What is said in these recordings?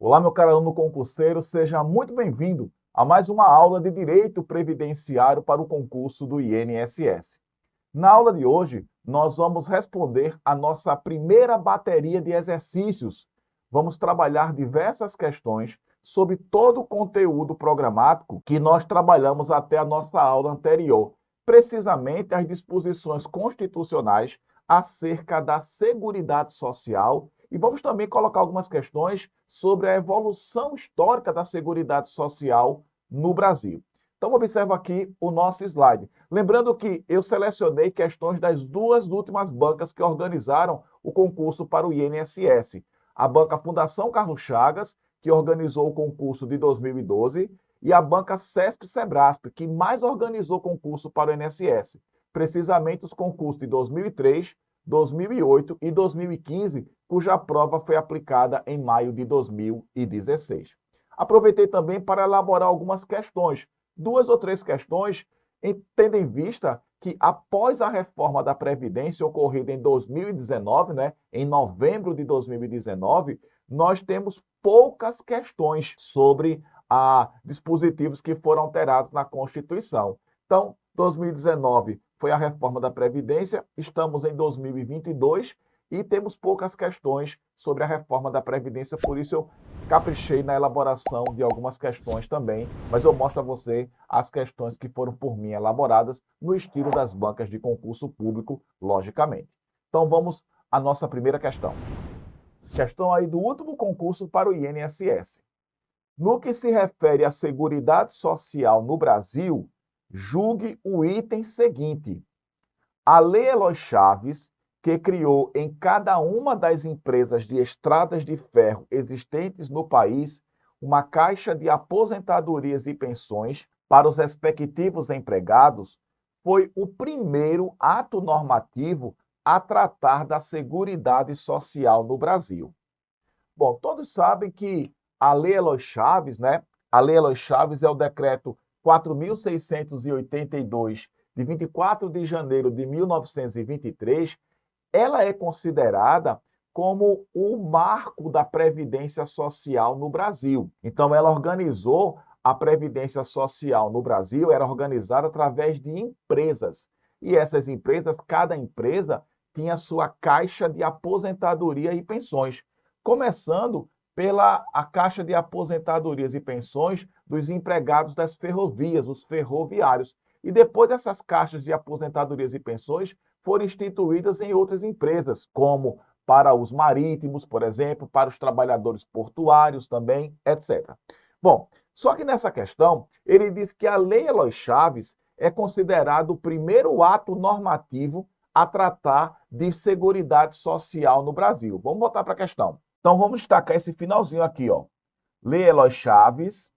Olá, meu caro aluno concurseiro, seja muito bem-vindo a mais uma aula de Direito Previdenciário para o concurso do INSS. Na aula de hoje, nós vamos responder a nossa primeira bateria de exercícios. Vamos trabalhar diversas questões sobre todo o conteúdo programático que nós trabalhamos até a nossa aula anterior, precisamente as disposições constitucionais acerca da Seguridade Social, e vamos também colocar algumas questões sobre a evolução histórica da Seguridade Social no Brasil. Então, observa aqui o nosso slide. Lembrando que eu selecionei questões das duas últimas bancas que organizaram o concurso para o INSS. A banca Fundação Carlos Chagas, que organizou o concurso de 2012, e a banca CESP-Sebrasp, que mais organizou concurso para o INSS. Precisamente os concursos de 2003, 2008 e 2015, cuja prova foi aplicada em maio de 2016. Aproveitei também para elaborar algumas questões. Duas ou três questões, tendo em vista que após a reforma da Previdência ocorrida em 2019, em novembro de 2019, nós temos poucas questões sobre dispositivos que foram alterados na Constituição. Então, 2019 foi a reforma da Previdência, estamos em 2022 e temos poucas questões sobre a reforma da Previdência, por isso eu caprichei na elaboração de algumas questões também, mas eu mostro a você as questões que foram por mim elaboradas no estilo das bancas de concurso público, logicamente. Então vamos à nossa primeira questão. Questão aí do último concurso para o INSS. No que se refere à Seguridade Social no Brasil, julgue o item seguinte. A Lei Eloy Chaves, que criou em cada uma das empresas de estradas de ferro existentes no país uma caixa de aposentadorias e pensões para os respectivos empregados, foi o primeiro ato normativo a tratar da Seguridade Social no Brasil. Bom, todos sabem que a Lei Eloy Chaves, A Lei Eloy Chaves é o decreto 4.682, de 24 de janeiro de 1923, ela é considerada como o marco da Previdência Social no Brasil. Então, ela organizou a Previdência Social no Brasil, era organizada através de empresas. E essas empresas, cada empresa tinha sua caixa de aposentadoria e pensões, começando pela a Caixa de Aposentadorias e Pensões dos empregados das ferrovias, os ferroviários. E depois dessas caixas de aposentadorias e pensões foram instituídas em outras empresas, como para os marítimos, por exemplo, para os trabalhadores portuários também, etc. Bom, só que nessa questão, ele diz que a Lei Eloy Chaves é considerado o primeiro ato normativo a tratar de seguridade social no Brasil. Vamos voltar para a questão. Então, vamos destacar esse finalzinho aqui, ó. Lei Eloy Chaves,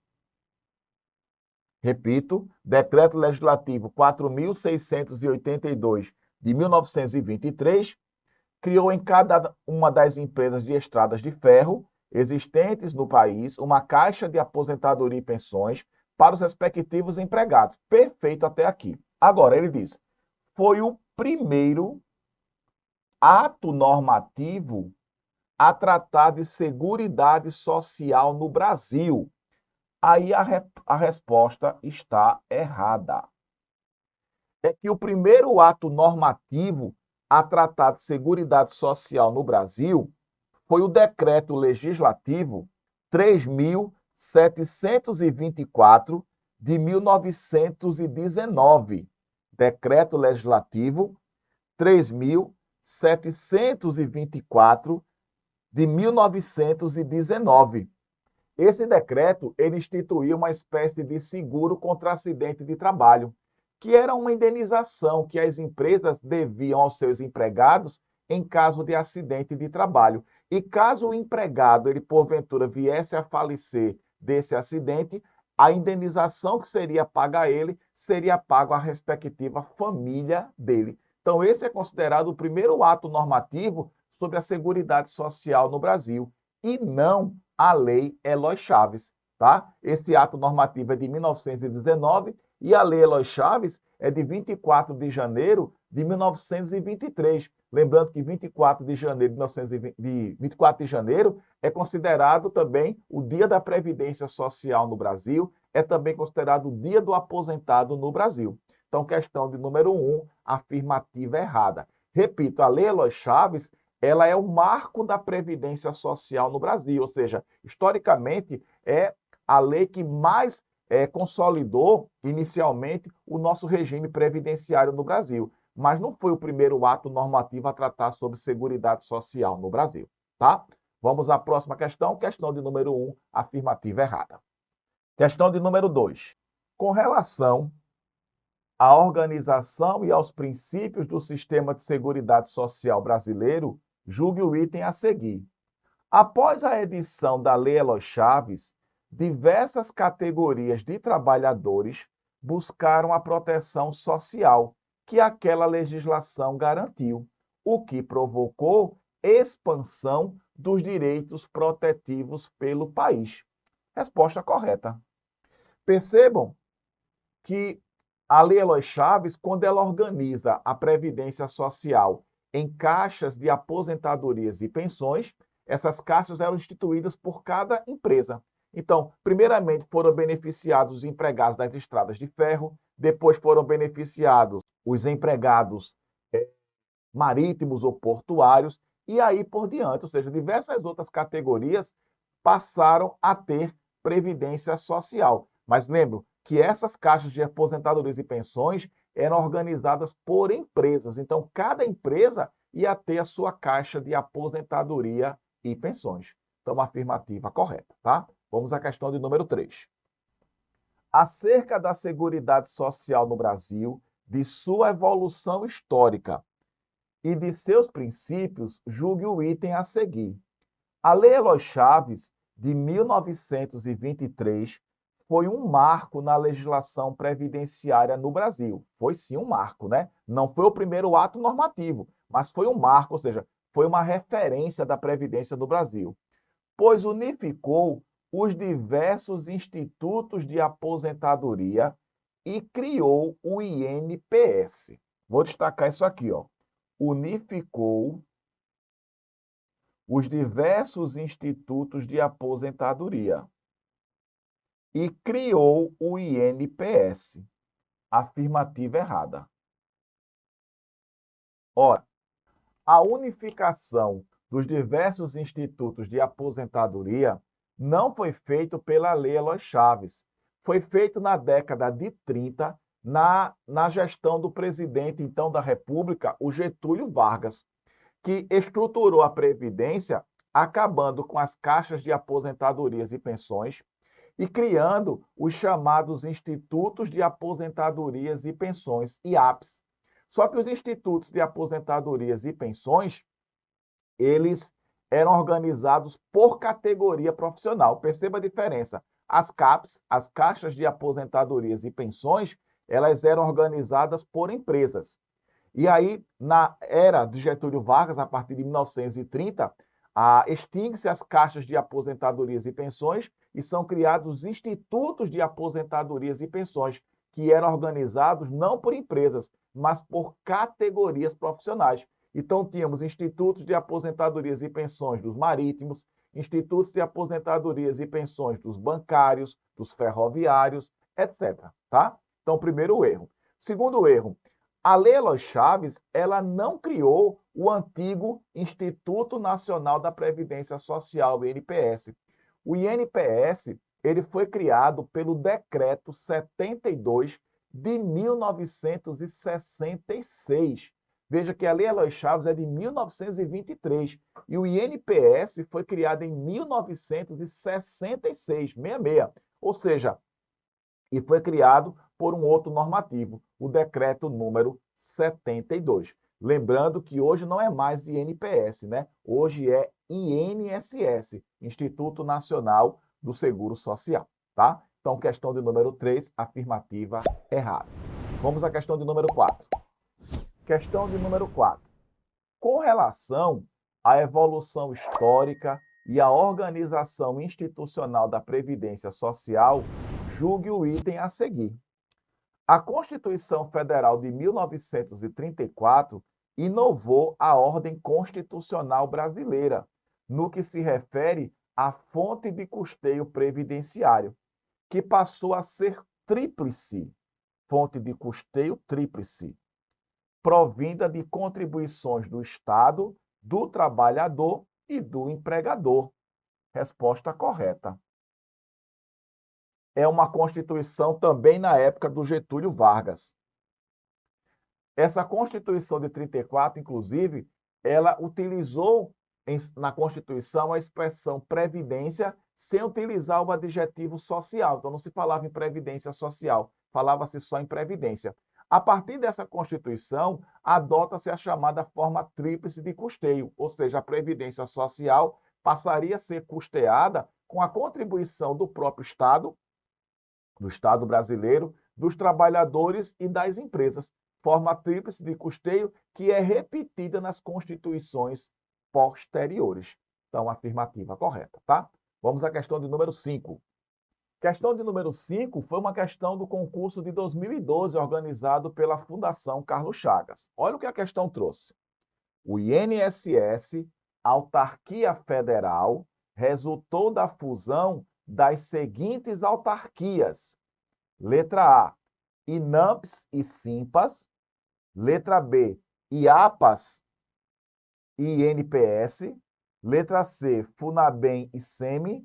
repito, Decreto Legislativo 4.682 de 1923, criou em cada uma das empresas de estradas de ferro existentes no país uma caixa de aposentadoria e pensões para os respectivos empregados. Perfeito até aqui. Agora, ele diz, foi o primeiro ato normativo a tratar de seguridade social no Brasil. Aí a resposta está errada. É que o primeiro ato normativo a tratar de seguridade social no Brasil foi o Decreto Legislativo 3.724 de 1919. Decreto Legislativo 3.724 de 1919. Esse decreto, ele instituiu uma espécie de seguro contra acidente de trabalho, que era uma indenização que as empresas deviam aos seus empregados em caso de acidente de trabalho. E caso o empregado, ele porventura viesse a falecer desse acidente, a indenização que seria paga a ele seria paga à respectiva família dele. Então, esse é considerado o primeiro ato normativo sobre a Seguridade Social no Brasil, e não a Lei Eloy Chaves, tá? Esse ato normativo é de 1919 E a Lei Eloy Chaves é de 24 de janeiro de 1923. Lembrando que 24 de janeiro de 24 de janeiro é considerado também o Dia da Previdência Social no Brasil, é também considerado o Dia do Aposentado no Brasil. Então, questão de número 1, afirmativa errada. Repito, a Lei Eloy Chaves, ela é o marco da Previdência Social no Brasil, ou seja, historicamente é a lei que mais consolidou inicialmente o nosso regime previdenciário no Brasil, mas não foi o primeiro ato normativo a tratar sobre seguridade social no Brasil, tá? Vamos à próxima questão, questão de número 1, afirmativa errada. Questão de número 2. Com relação à organização e aos princípios do sistema de seguridade social brasileiro, julgue o item a seguir. Após a edição da Lei Eloy Chaves, diversas categorias de trabalhadores buscaram a proteção social que aquela legislação garantiu, o que provocou expansão dos direitos protetivos pelo país. Resposta correta. Percebam que a Lei Eloy Chaves, quando ela organiza a previdência social em caixas de aposentadorias e pensões, essas caixas eram instituídas por cada empresa. Então, primeiramente foram beneficiados os empregados das estradas de ferro, depois foram beneficiados os empregados marítimos ou portuários, e aí por diante, ou seja, diversas outras categorias passaram a ter previdência social. Mas lembro que essas caixas de aposentadorias e pensões eram organizadas por empresas. Então, cada empresa ia ter a sua caixa de aposentadoria e pensões. Então, afirmativa correta, tá? Vamos à questão de número 3. Acerca da Seguridade Social no Brasil, de sua evolução histórica e de seus princípios, julgue o item a seguir. A Lei Eloy Chaves, de 1923, foi um marco na legislação previdenciária no Brasil. Foi sim um marco, né? Não foi o primeiro ato normativo, mas foi um marco, ou seja, foi uma referência da Previdência no Brasil, pois unificou os diversos institutos de aposentadoria e criou o INPS. Vou destacar isso aqui, ó. Unificou os diversos institutos de aposentadoria e criou o INPS. Afirmativa errada. Ora, a unificação dos diversos institutos de aposentadoria não foi feito pela Lei Eloy Chaves. Foi feito na década de 30, na gestão do presidente, então, da República, o Getúlio Vargas, que estruturou a Previdência, acabando com as caixas de aposentadorias e pensões e criando os chamados Institutos de Aposentadorias e Pensões, IAPs. Só que os institutos de aposentadorias e pensões, eles eram organizados por categoria profissional. Perceba a diferença. As CAPs, as caixas de aposentadorias e pensões, elas eram organizadas por empresas. E aí, na era de Getúlio Vargas, a partir de 1930, extingue-se as caixas de aposentadorias e pensões e são criados institutos de aposentadorias e pensões, que eram organizados não por empresas, mas por categorias profissionais. Então, tínhamos institutos de aposentadorias e pensões dos marítimos, institutos de aposentadorias e pensões dos bancários, dos ferroviários, etc. Tá? Então, primeiro erro. Segundo erro, a Lei Eloy Chaves, ela não criou o antigo Instituto Nacional da Previdência Social, o INPS. O INPS, ele foi criado pelo Decreto 72 de 1966. Veja que a Lei Eloy Chaves é de 1923 e o INPS foi criado em 1966, 66. Ou seja, e foi criado por um outro normativo, o decreto número 72. Lembrando que hoje não é mais INPS, né? Hoje é INSS, Instituto Nacional do Seguro Social, tá? Então, questão de número 3, afirmativa errada. Vamos à questão de número 4. Questão de número 4. Com relação à evolução histórica e à organização institucional da Previdência Social, julgue o item a seguir. A Constituição Federal de 1934 inovou a ordem constitucional brasileira, no que se refere à fonte de custeio previdenciário, que passou a ser tríplice, fonte de custeio tríplice, provinda de contribuições do Estado, do trabalhador e do empregador. Resposta correta. É uma Constituição também na época do Getúlio Vargas. Essa Constituição de 34, inclusive, ela utilizou na Constituição a expressão previdência sem utilizar o adjetivo social. Então, não se falava em previdência social, falava-se só em previdência. A partir dessa Constituição, adota-se a chamada forma tríplice de custeio, ou seja, a previdência social passaria a ser custeada com a contribuição do próprio Estado, do Estado brasileiro, dos trabalhadores e das empresas. Forma tríplice de custeio que é repetida nas constituições posteriores. Então, afirmativa correta, tá? Vamos à questão de número 5. Questão de número 5 foi uma questão do concurso de 2012, organizado pela Fundação Carlos Chagas. Olha o que a questão trouxe. O INSS, autarquia federal, resultou da fusão das seguintes autarquias. Letra A, INAMPS e SIMPAS. Letra B, IAPAS e INPS. Letra C, FUNABEM e SEMI.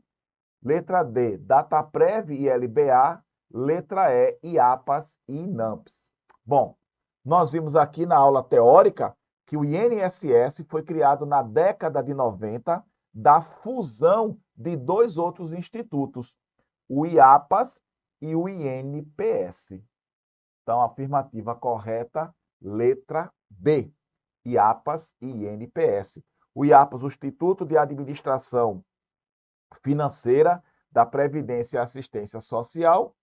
Letra D, DATAPREV e LBA. Letra E, IAPAS e INAMPS. Bom, nós vimos aqui na aula teórica que o INSS foi criado na década de 90 da fusão de dois outros institutos, o IAPAS e o INPS. Então, a afirmativa correta, letra B, IAPAS e INPS. O IAPAS, o Instituto de Administração Financeira da Previdência e Assistência Social,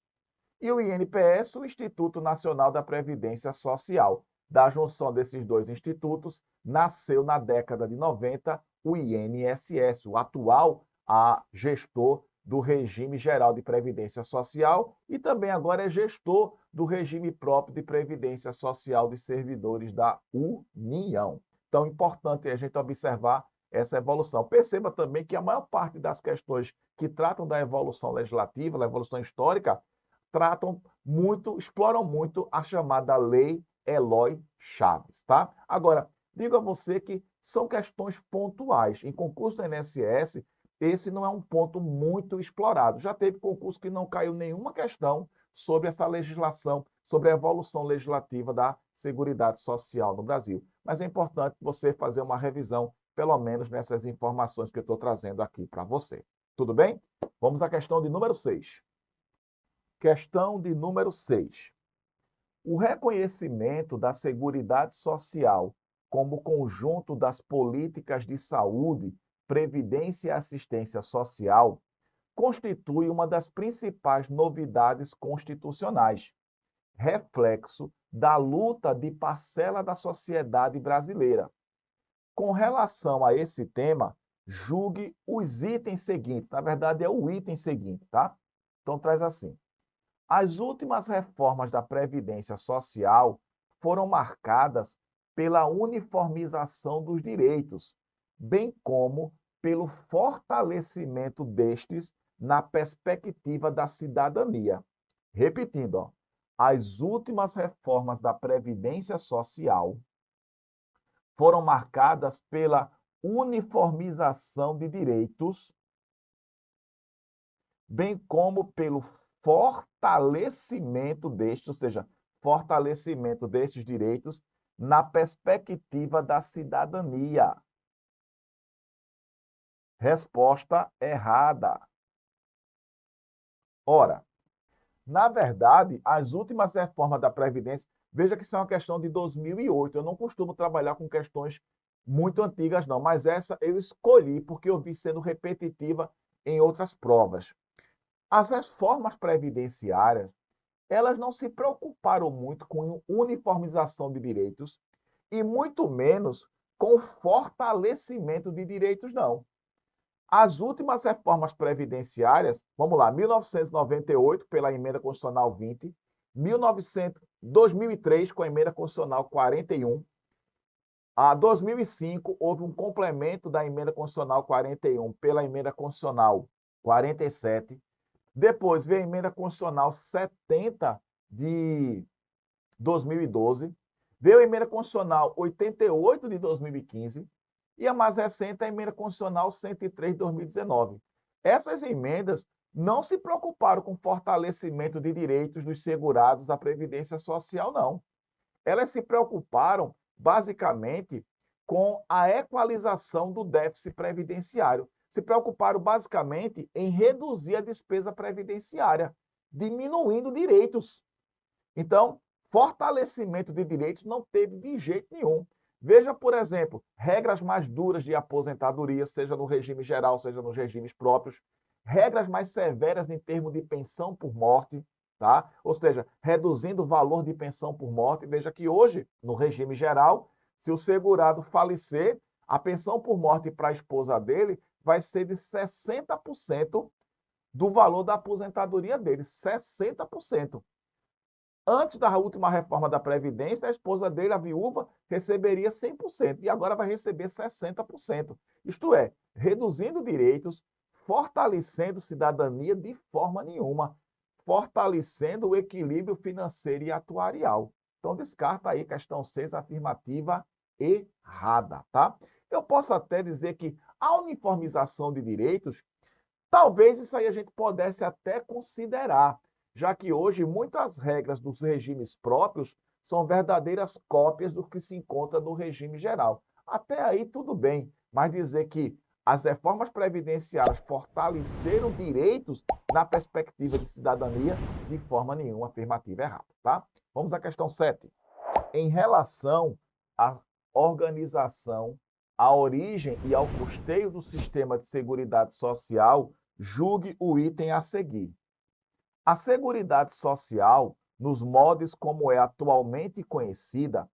e o INPS, o Instituto Nacional da Previdência Social. Da junção desses dois institutos, nasceu na década de 90 o INSS, o atual gestor do regime geral de previdência social e também agora é gestor do regime próprio de previdência social dos servidores da União. Então, importante a gente observar essa evolução. Perceba também que a maior parte das questões que tratam da evolução legislativa, da evolução histórica, exploram muito a chamada Lei Eloy Chaves, tá? Agora, digo a você que são questões pontuais. Em concurso do INSS, esse não é um ponto muito explorado. Já teve concurso que não caiu nenhuma questão sobre essa legislação, sobre a evolução legislativa da Seguridade Social no Brasil. Mas é importante você fazer uma revisão, pelo menos nessas informações que eu estou trazendo aqui para você. Tudo bem? Vamos à questão de número 6. Questão de número 6. O reconhecimento da Seguridade Social como conjunto das políticas de saúde, previdência e assistência social constitui uma das principais novidades constitucionais, reflexo da luta de parcela da sociedade brasileira. Com relação a esse tema, julgue os itens seguintes. Na verdade, é o item seguinte, tá? Então, traz assim. As últimas reformas da Previdência Social foram marcadas pela uniformização dos direitos, bem como pelo fortalecimento destes na perspectiva da cidadania. Repetindo, ó, as últimas reformas da Previdência Social foram marcadas pela uniformização de direitos, bem como pelo fortalecimento destes, ou seja, fortalecimento destes direitos na perspectiva da cidadania. Resposta errada. Ora, na verdade, as últimas reformas da Previdência, veja que isso é uma questão de 2008. Eu não costumo trabalhar com questões muito antigas, não, mas essa eu escolhi porque eu vi sendo repetitiva em outras provas. As reformas previdenciárias, elas não se preocuparam muito com uniformização de direitos e muito menos com fortalecimento de direitos, não. As últimas reformas previdenciárias, vamos lá, 1998, pela Emenda Constitucional 20, 2003, com a emenda constitucional 41. A 2005, houve um complemento da emenda constitucional 41 pela emenda constitucional 47. Depois veio a emenda constitucional 70 de 2012. Veio a emenda constitucional 88 de 2015. E a mais recente, a emenda constitucional 103 de 2019. Essas emendas não se preocuparam com o fortalecimento de direitos dos segurados da Previdência Social, não. Elas se preocuparam, basicamente, com a equalização do déficit previdenciário. Se preocuparam, basicamente, em reduzir a despesa previdenciária, diminuindo direitos. Então, fortalecimento de direitos não teve de jeito nenhum. Veja, por exemplo, regras mais duras de aposentadoria, seja no regime geral, seja nos regimes próprios, regras mais severas em termos de pensão por morte, tá? Ou seja, reduzindo o valor de pensão por morte. Veja que hoje, no regime geral, se o segurado falecer, a pensão por morte para a esposa dele vai ser de 60% do valor da aposentadoria dele, 60%. Antes da última reforma da Previdência, a esposa dele, a viúva, receberia 100% e agora vai receber 60%. Isto é, reduzindo direitos, fortalecendo cidadania de forma nenhuma, fortalecendo o equilíbrio financeiro e atuarial. Então, descarta aí questão 6, afirmativa errada, tá? Eu posso até dizer que a uniformização de direitos, talvez isso aí a gente pudesse até considerar, já que hoje muitas regras dos regimes próprios são verdadeiras cópias do que se encontra no regime geral. Até aí tudo bem, mas dizer que as reformas previdenciárias fortaleceram direitos na perspectiva de cidadania, de forma nenhuma, afirmativa errada, tá? Vamos à questão 7. Em relação à organização, à origem e ao custeio do sistema de seguridade social, julgue o item a seguir. A Seguridade Social, nos moldes como é atualmente conhecida,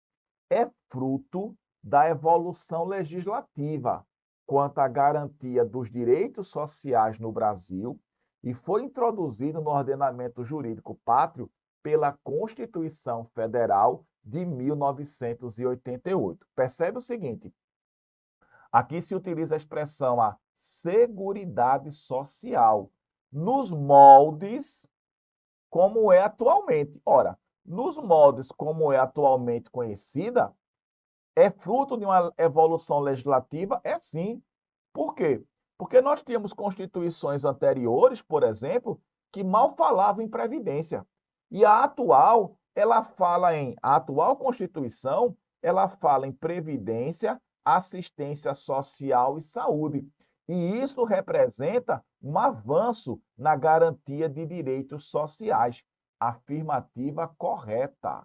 é fruto da evolução legislativa quanto à garantia dos direitos sociais no Brasil e foi introduzido no ordenamento jurídico pátrio pela Constituição Federal de 1988. Percebe o seguinte, aqui se utiliza a expressão a Seguridade Social, nos moldes como é atualmente. Ora, nos moldes como é atualmente conhecida, é fruto de uma evolução legislativa? É sim. Por quê? Porque nós tínhamos constituições anteriores, por exemplo, que mal falavam em previdência. E a atual, a atual Constituição, ela fala em previdência, assistência social e saúde. E isso representa um avanço na garantia de direitos sociais. Afirmativa correta.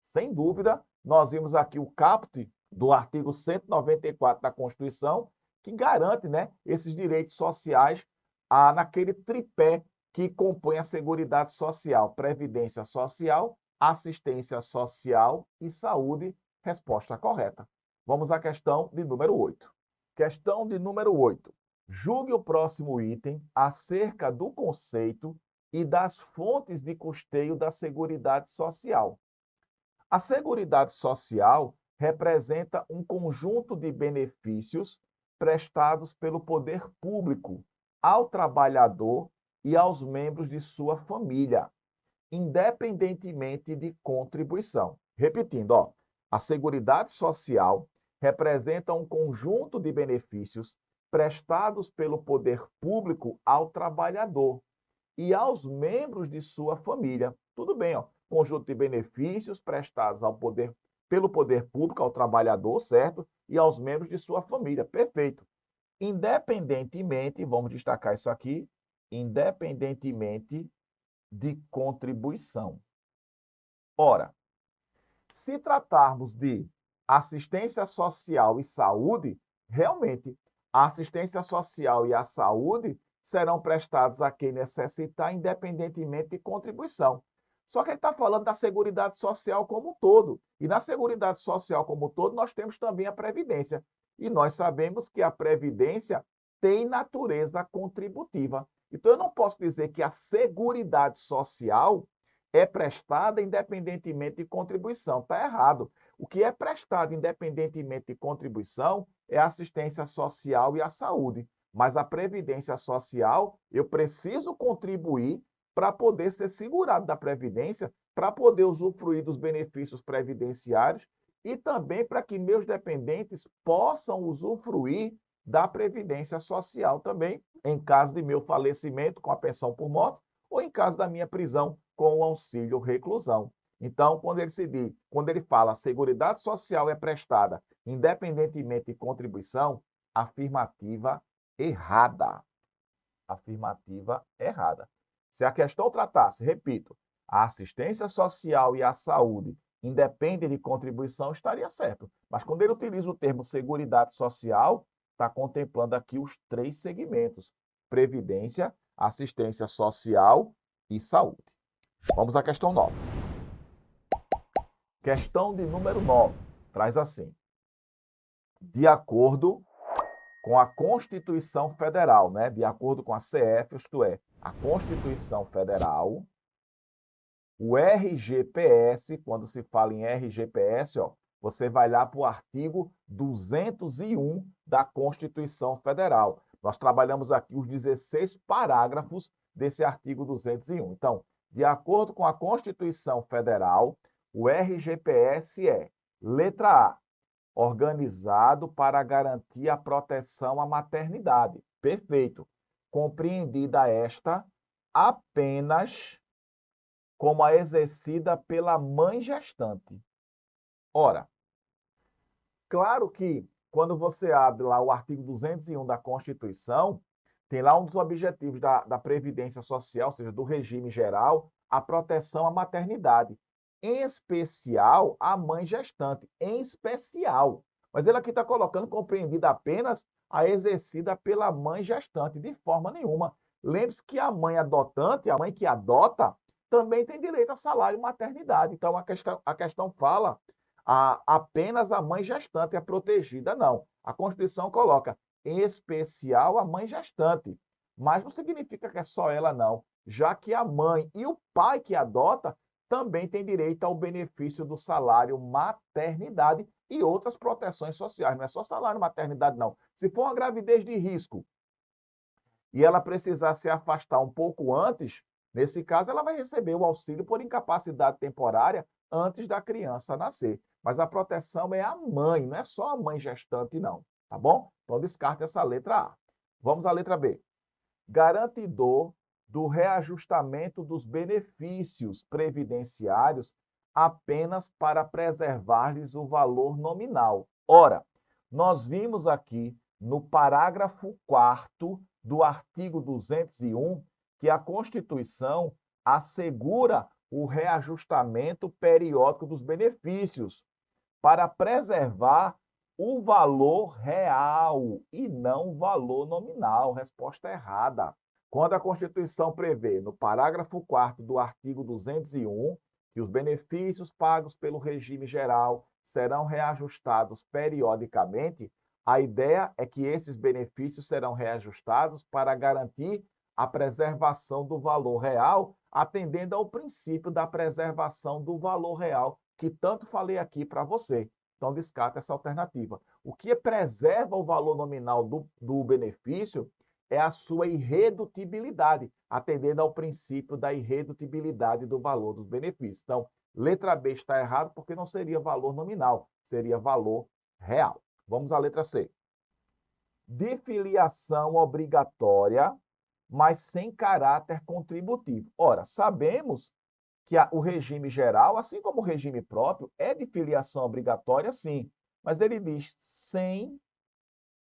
Sem dúvida, nós vimos aqui o caput do artigo 194 da Constituição, que garante, né, esses direitos sociais naquele tripé que compõe a Seguridade Social, Previdência Social, Assistência Social e Saúde. Resposta correta. Vamos à questão de número 8. Questão de número 8. Julgue o próximo item acerca do conceito e das fontes de custeio da Seguridade Social. A Seguridade Social representa um conjunto de benefícios prestados pelo poder público ao trabalhador e aos membros de sua família, independentemente de contribuição. Repetindo, a Seguridade Social representa um conjunto de benefícios prestados pelo poder público ao trabalhador e aos membros de sua família. Tudo bem, conjunto de benefícios prestados pelo poder público ao trabalhador, certo? E aos membros de sua família. Perfeito. Independentemente, vamos destacar isso aqui, independentemente de contribuição. Ora, se tratarmos de assistência social e saúde, realmente, a assistência social e a saúde serão prestados a quem necessitar, independentemente de contribuição. Só que ele está falando da Seguridade Social como um todo. E na Seguridade Social como um todo, nós temos também a Previdência. E nós sabemos que a Previdência tem natureza contributiva. Então, eu não posso dizer que a Seguridade Social é prestada independentemente de contribuição. Está errado. O que é prestado independentemente de contribuição é a assistência social e a saúde. Mas a previdência social, eu preciso contribuir para poder ser segurado da previdência, para poder usufruir dos benefícios previdenciários e também para que meus dependentes possam usufruir da previdência social também, em caso de meu falecimento com a pensão por morte ou em caso da minha prisão com o auxílio reclusão. Então, quando ele fala Seguridade Social é prestada independentemente de contribuição, afirmativa errada. Afirmativa errada. Se a questão tratasse, repito, a assistência social e a saúde independem de contribuição, estaria certo. Mas quando ele utiliza o termo Seguridade Social, está contemplando aqui os 3 segmentos: previdência, assistência social e saúde. Vamos à questão 9. Questão de número 9. Traz assim: de acordo com a Constituição Federal, né? De acordo com a CF, isto é, a Constituição Federal, o RGPS, quando se fala em RGPS, ó, você vai lá para o artigo 201 da Constituição Federal. Nós trabalhamos aqui os 16 parágrafos desse artigo 201. Então, de acordo com a Constituição Federal, o RGPS é, letra A, organizado para garantir a proteção à maternidade. Perfeito. Compreendida esta apenas como a exercida pela mãe gestante. Ora, claro que quando você abre lá o artigo 201 da Constituição, tem lá um dos objetivos da Previdência Social, ou seja, do regime geral, a proteção à maternidade, em especial à mãe gestante, em especial. Mas ele aqui está colocando compreendida apenas a exercida pela mãe gestante, de forma nenhuma. Lembre-se que a mãe adotante, a mãe que adota, também tem direito a salário maternidade. Então, a questão fala apenas a mãe gestante é protegida, não. A Constituição coloca em especial a mãe gestante, mas não significa que é só ela, não, já que a mãe e o pai que adota também têm direito ao benefício do salário maternidade e outras proteções sociais. Não é só salário maternidade, não. Se for uma gravidez de risco e ela precisar se afastar um pouco antes, nesse caso, ela vai receber o auxílio por incapacidade temporária antes da criança nascer. Mas a proteção é a mãe, não é só a mãe gestante, não. Tá bom? Então, descarte essa letra A. Vamos à letra B. Garantidor do reajustamento dos benefícios previdenciários apenas para preservar-lhes o valor nominal. Ora, nós vimos aqui no parágrafo 4º do artigo 201 que a Constituição assegura o reajustamento periódico dos benefícios para preservar o valor real e não o valor nominal. Resposta errada. Quando a Constituição prevê, no parágrafo 4º do artigo 201, que os benefícios pagos pelo regime geral serão reajustados periodicamente, a ideia é que esses benefícios serão reajustados para garantir a preservação do valor real, atendendo ao princípio da preservação do valor real, que tanto falei aqui para você. Então, descarta essa alternativa. O que preserva o valor nominal do benefício é a sua irredutibilidade, atendendo ao princípio da irredutibilidade do valor dos benefícios. Então, letra B está errado porque não seria valor nominal, seria valor real. Vamos à letra C. De filiação obrigatória, mas sem caráter contributivo. Ora, sabemos que o regime geral, assim como o regime próprio, é de filiação obrigatória, sim, mas ele diz sem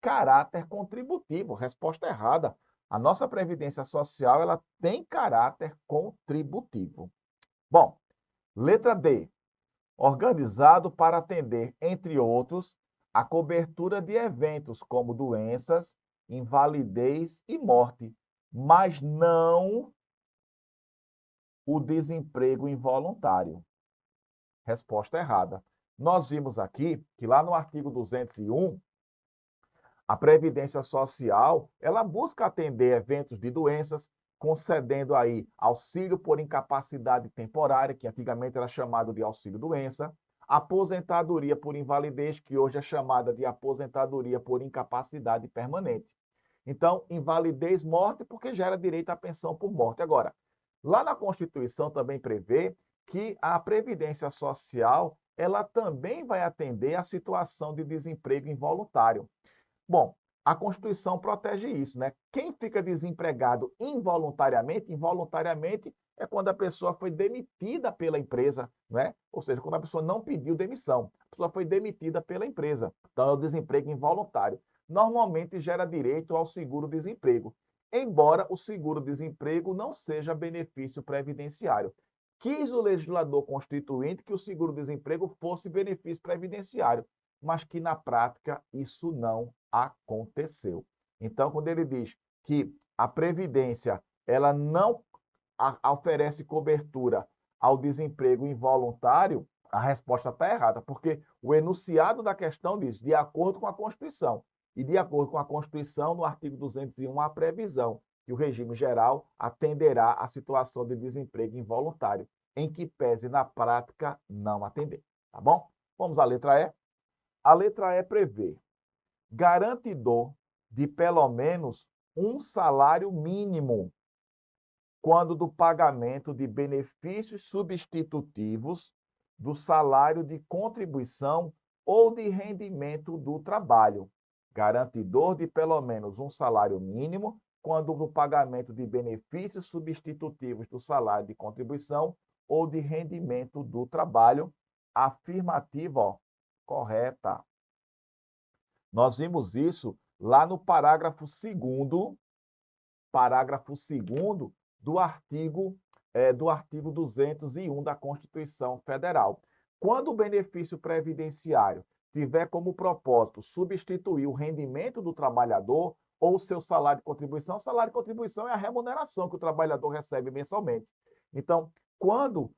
caráter contributivo. Resposta errada. A nossa Previdência Social ela tem caráter contributivo. Bom, letra D. Organizado para atender, entre outros, a cobertura de eventos como doenças, invalidez e morte, mas não o desemprego involuntário. Resposta errada. Nós vimos aqui que lá no artigo 201, a Previdência Social, ela busca atender eventos de doenças, concedendo aí auxílio por incapacidade temporária, que antigamente era chamado de auxílio-doença, aposentadoria por invalidez, que hoje é chamada de aposentadoria por incapacidade permanente. Então, invalidez, morte, porque gera direito à pensão por morte. Agora, lá na Constituição também prevê que a Previdência Social, ela também vai atender à situação de desemprego involuntário. Bom, a Constituição protege isso, né? Quem fica desempregado involuntariamente é quando a pessoa foi demitida pela empresa, né? Ou seja, quando a pessoa não pediu demissão, a pessoa foi demitida pela empresa. Então, é o desemprego involuntário. Normalmente gera direito ao seguro-desemprego, embora o seguro-desemprego não seja benefício previdenciário. Quis o legislador constituinte que o seguro-desemprego fosse benefício previdenciário, mas que na prática isso não aconteceu. Então, quando ele diz que a previdência ela não oferece cobertura ao desemprego involuntário, a resposta está errada, porque o enunciado da questão diz de acordo com a Constituição. E de acordo com a Constituição, no artigo 201, há previsão que o regime geral atenderá à situação de desemprego involuntário, em que pese na prática não atender. Tá bom? Vamos à letra E. A letra E prevê garantidor de pelo menos um salário mínimo quando do pagamento de benefícios substitutivos do salário de contribuição ou de rendimento do trabalho. Garantidor de pelo menos um salário mínimo quando do pagamento de benefícios substitutivos do salário de contribuição ou de rendimento do trabalho. Afirmativa, ó, correta. Nós vimos isso lá no parágrafo 2º do artigo 201 da Constituição Federal. Quando o benefício previdenciário tiver como propósito substituir o rendimento do trabalhador ou o seu salário de contribuição é a remuneração que o trabalhador recebe mensalmente. Então, quando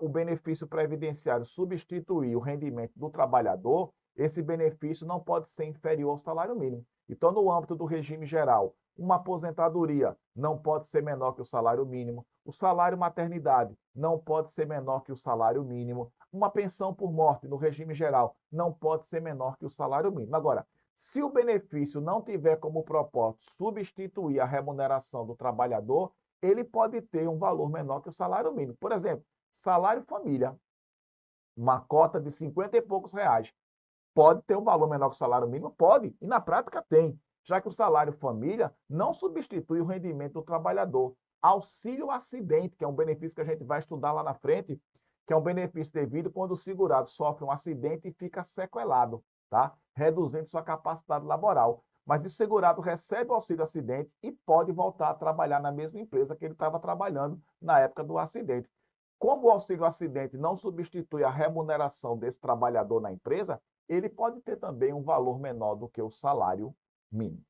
o benefício previdenciário substituir o rendimento do trabalhador, esse benefício não pode ser inferior ao salário mínimo. Então, no âmbito do regime geral, uma aposentadoria não pode ser menor que o salário mínimo. O salário maternidade não pode ser menor que o salário mínimo. Uma pensão por morte no regime geral não pode ser menor que o salário mínimo. Agora, se o benefício não tiver como propósito substituir a remuneração do trabalhador, ele pode ter um valor menor que o salário mínimo. Por exemplo, salário família, uma cota de 50 e poucos reais. Pode ter um valor menor que o salário mínimo? Pode, e na prática tem, já que o salário família não substitui o rendimento do trabalhador. Auxílio acidente, que é um benefício que a gente vai estudar lá na frente, que é um benefício devido quando o segurado sofre um acidente e fica sequelado, tá? Reduzindo sua capacidade laboral. Mas esse segurado recebe o auxílio acidente e pode voltar a trabalhar na mesma empresa que ele estava trabalhando na época do acidente. Como o auxílio acidente não substitui a remuneração desse trabalhador na empresa, ele pode ter também um valor menor do que o salário mínimo.